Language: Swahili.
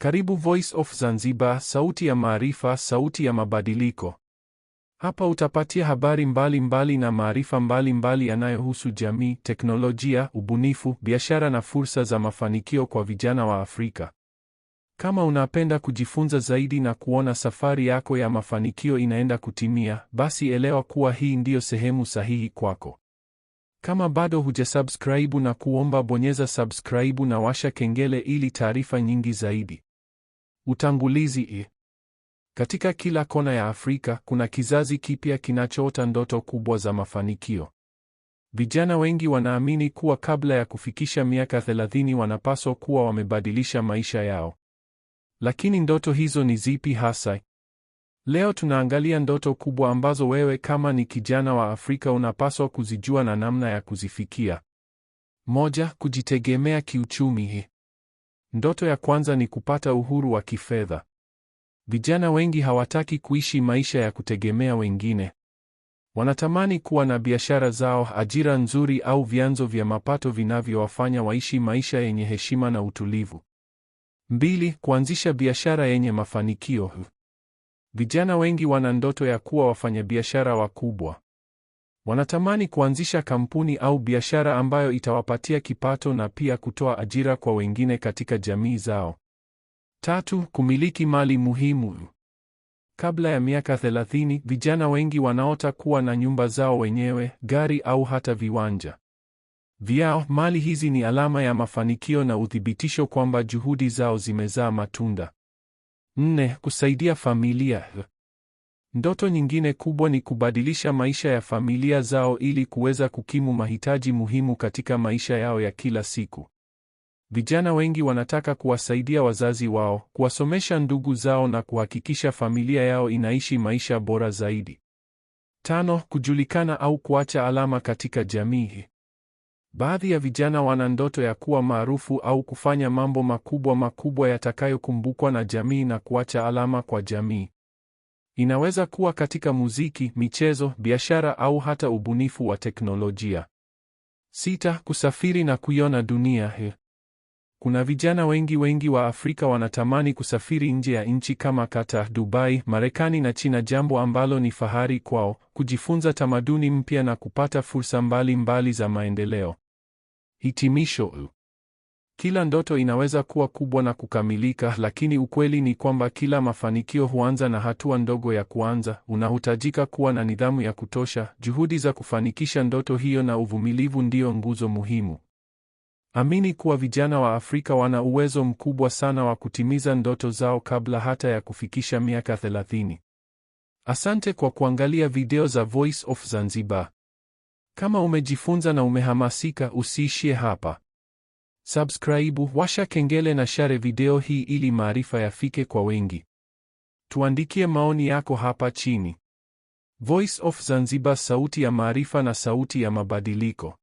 Karibu Voice of Zanzibar, sauti ya maarifa, sauti ya mabadiliko. Hapa utapatia habari mbalimbali na maarifa mbalimbali yanayohusu jamii, teknolojia, ubunifu, biashara na fursa za mafanikio kwa vijana wa Afrika. Kama unapenda kujifunza zaidi na kuona safari yako ya mafanikio inaenda kutimia, basi elewa kuwa hii ndiyo sehemu sahihi kwako. Kama bado hujasubscribe na kuomba bonyeza subscribe na washa kengele ili taarifa nyingi zaidi. Utangulizi. Katika kila kona ya Afrika, kuna kizazi kipya kinachoota ndoto kubwa za mafanikio. Vijana wengi wanaamini kuwa kabla ya kufikisha miaka 30 wanapaswa kuwa wamebadilisha maisha yao. Lakini ndoto hizo ni zipi hasa? Leo tunaangalia ndoto kubwa ambazo wewe kama ni kijana wa Afrika unapaswa kuzijua na namna ya kuzifikia. 1. Kujitegemea kiuchumi. Ndoto ya kwanza ni kupata uhuru wa kifedha. Vijana wengi hawataki kuishi maisha ya kutegemea wengine. Wanatamani kuwa na biashara zao, ajira nzuri au vyanzo vya mapato vinavyowafanya waishi maisha yenye heshima na utulivu. 2. Kuanzisha biashara yenye mafanikio. Vijana wengi wana ndoto ya kuwa wafanyabiashara wakubwa. Wanatamani kuanzisha kampuni au biashara ambayo itawapatia kipato na pia kutoa ajira kwa wengine katika jamii zao. 3. Kumiliki mali muhimu. Kabla ya miaka 30, vijana wengi wanaota kuwa na nyumba zao wenyewe, gari au hata viwanja vyao. Mali hizi ni alama ya mafanikio na uthibitisho kwamba juhudi zao zimezaa matunda. 4. Kusaidia familia. Ndoto nyingine kubwa ni kubadilisha maisha ya familia zao ili kuweza kukimu mahitaji muhimu katika maisha yao ya kila siku. Vijana wengi wanataka kuwasaidia wazazi wao, kuwasomesha ndugu zao na kuhakikisha familia yao inaishi maisha bora zaidi. 5. Kujulikana au kuacha alama katika jamii. Baadhi ya vijana wana ndoto ya kuwa maarufu au kufanya mambo makubwa yatakayokumbukwa na jamii na kuacha alama kwa jamii. Inaweza kuwa katika muziki, michezo, biashara au hata ubunifu wa teknolojia. 6. Kusafiri na kuiona dunia. Kuna vijana wengi wa Afrika wanatamani kusafiri nje ya nchi kama Qatar, Dubai, Marekani na China, jambo ambalo ni fahari kwao, kujifunza tamaduni mpya na kupata fursa mbalimbali za maendeleo. Hitimisho. Kila ndoto inaweza kuwa kubwa na kukamilika, lakini ukweli ni kwamba kila mafanikio huanza na hatua ndogo ya kuanza. Unahitajika kuwa na nidhamu ya kutosha, juhudi za kufanikisha ndoto hiyo na uvumilivu ndio nguzo muhimu. Amini kuwa vijana wa Afrika wana uwezo mkubwa sana wa kutimiza ndoto zao kabla hata ya kufikisha miaka 30. Asante kwa kuangalia video za Voice of Zanzibar. Kama umejifunza na umehamasika, usiishie hapa. Subscribe, washa kengele na share video hii ili maarifa yafike kwa wengi. Tuandikie maoni yako hapa chini. Voice of Zanzibar, sauti ya maarifa na sauti ya mabadiliko.